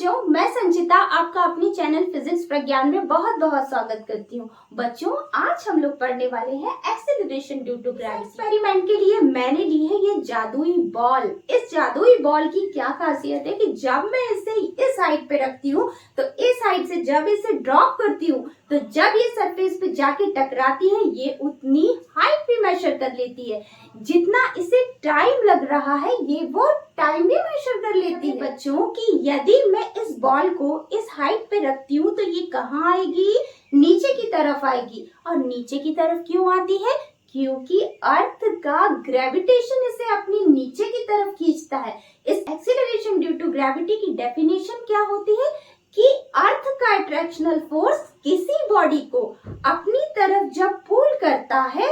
बच्चों, मैं संचिता आपका अपनी चैनल फिजिक्स प्रज्ञान में बहुत बहुत स्वागत करती हूँ। बच्चों, आज हम लोग पढ़ने वाले हैं acceleration due to gravity. Experiment के लिए मैंने ली है ये जादुई बॉल। इस जादुई बॉल की क्या खासियत है कि जब मैं इसे इस हाइट पे रखती हूँ तो इस हाइट से जब इसे ड्रॉप करती हूँ तो जब ये सरफेस पे जाके टकराती है ये उतनी हाइट भी मेजर कर लेती है। जितना इसे टाइम लग रहा है ये वो टाइम भी मेजर कर लेती है। बच्चों कि यदि मैं इस बॉल को इस हाइट पे रखती हूँ तो ये कहाँ आएगी? नीचे की तरफ आएगी। और नीचे की तरफ क्यों आती है? क्योंकि अर्थ का ग्रेविटेशन इसे अपनी नीचे की तरफ खींचता है। इस एक्सीलरेशन ड्यू टू ग्रेविटी की डेफिनेशन क्या होती है कि अर्थ का अट्रैक्शनल फोर्स किसी बॉडी को अपनी तरफ जब पुल करता है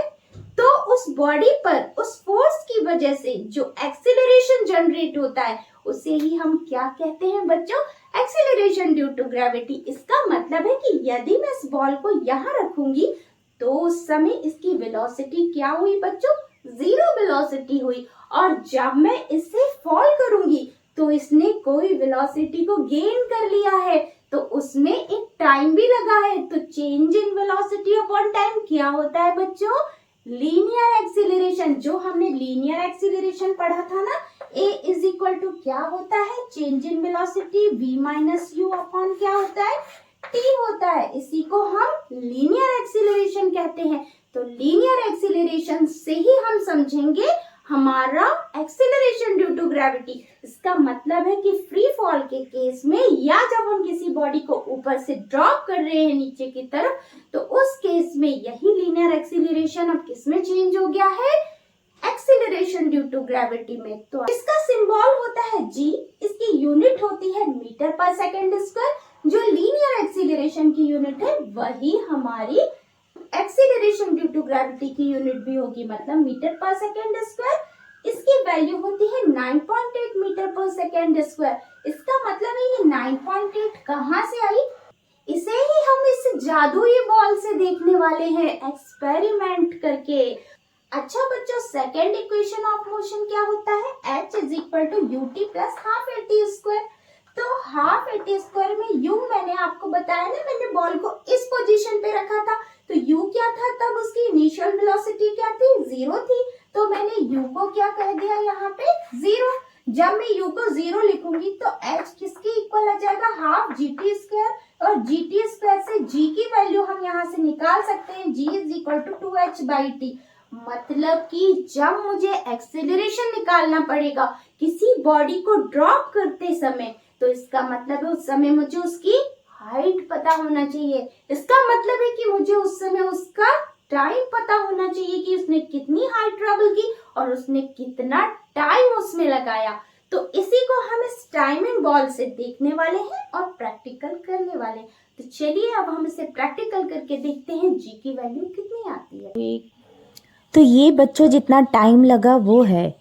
तो उस बॉडी पर उस फोर्स की वजह से जो एक्सीलरेशन जनरेट होता है उसे ही हम क्या कहते हैं बच्चों? Acceleration due to gravity. इसका मतलब है कि यदि मैं इस बॉल को यहाँ रखूंगी तो उस समय इसकी वेलोसिटी क्या हुई बच्चों? जीरो वेलोसिटी हुई। और जब मैं इससे फॉल करूंगी तो इसने कोई वेलोसिटी को गेन कर लिया है, तो उसमें एक टाइम भी लगा है। तो change in velocity upon time क्या होता है बच्चों? Linear acceleration. जो हमने लीनियर एक्सीलरेशन पढ़ा था ना, a इज इक्वल टू क्या होता है? Change in velocity v minus you upon क्या होता है? t होता है। इसी को हम लीनियर एक्सीलरेशन कहते हैं। तो लीनियर एक्सीलरेशन से ही हम समझेंगे हमारा एक्सीलरेशन ड्यू टू ग्रेविटी। इसका मतलब है कि फ्री फॉल के केस में या जब हम किसी बॉडी को ऊपर से ड्रॉप कर रहे हैं नीचे की तरफ तो उस केस में यही लीनियर एक्सीलरेशन अब किस में चेंज हो गया है? एक्सीलरेशन ड्यू टू ग्रेविटी में। तो इसका सिंबल होता है g, इसकी यूनिट होती है मीटर पर सेकेंड स्क्वायर। जो लीनियर एक्सीलरेशन की यूनिट है वही हमारी एक्सीलरेशन ड्यू टू ग्रेविटी की यूनिट भी होगी, मतलब मीटर पर सेकेंड स्क्वायर। इसकी वैल्यू होती है 9.8 मीटर पर सेकेंड स्क्वायर। इसका मतलब है ये 9.8 कहाँ से आई? इसे ही हम इस जादुई बॉल से देखने वाले हैं एक्सपेरिमेंट करके। अच्छा बच्चों, सेकेंड इक्वेशन ऑफ मोशन क्या होता है? h is equal to u t plus half a t square. तो हाफ ए टी स्क्वायर में u मैंने आपको बताया ना, मैंने बॉल को इस पोजीशन पे रखा था तो u क्या था? तब उसकी इनिशियल वेलोसिटी क्या थी? जीरो थी। तो मैंने u को क्या कह दिया यहाँ पे? जीरो। जब मैं u को जीरो लिखूंगी तो h किसके इक्वल आ जाएगा? Half g t square. और जी टी स्क्वायर से g की वैल्यू हम यहाँ से निकाल सकते हैं। g is equal to 2h by t. मतलब कि जब मुझे एक्सेलरेशन निकालना पड़ेगा किसी बॉडी को ड्रॉप करते समय तो इसका मतलब है उस समय मुझे उसकी हाइट पता होना चाहिए। इसका मतलब है कि मुझे उस समय उसका टाइम पता होना चाहिए कि उसने कितनी हाइट ट्रेवल की और उसने कितना टाइम उसमें लगाया। तो इसी को हम इस टाइमिंग बॉल से देखने वाले हैं और प्रैक्टिकल करने वाले हैं। तो चलिए अब हम इसे प्रैक्टिकल करके देखते हैं जी की वैल्यू कितनी आती है। तो ये बच्चों जितना टाइम लगा वो है।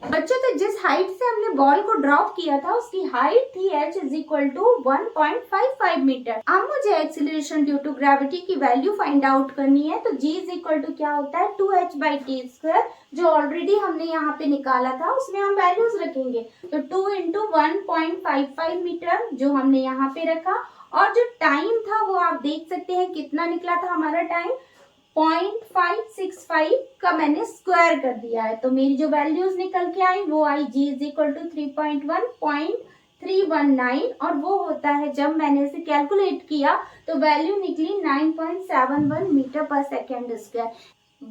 बच्चों, तो जिस हाइट से हमने बॉल को ड्रॉप किया था उसकी हाइट थी h is equal to 1.55 metre. अब मुझे एक्सीलरेशन ड्यू टू ग्रेविटी की वैल्यू फाइंड आउट करनी है। तो g इज इक्वल टू क्या होता है? 2h by T square. जो ऑलरेडी हमने यहाँ पे निकाला था उसमें हम वैल्यूज रखेंगे। तो 2 इंटू 1.55 मीटर जो हमने यहाँ पे रखा, और जो टाइम था वो आप देख सकते हैं कितना निकला था हमारा टाइम? 0.565 का मैंने स्क्वायर कर दिया है। तो मेरी जो वैल्यूज निकल के आई वो आई g इज इक्वल टू 3.1319 और वो होता है जब मैंने इसे कैलकुलेट किया तो वैल्यू निकली 9.71 मीटर पर सेकेंड स्क्वायर।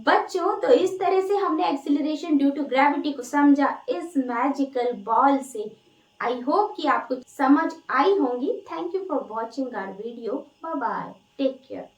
बच्चों, तो इस तरह से हमने एक्सीलरेशन ड्यू टू ग्रेविटी को समझा इस मैजिकल बॉल से। आई होप कि आपको समझ आई होंगी। Thank you for watching our video. Bye bye, take care.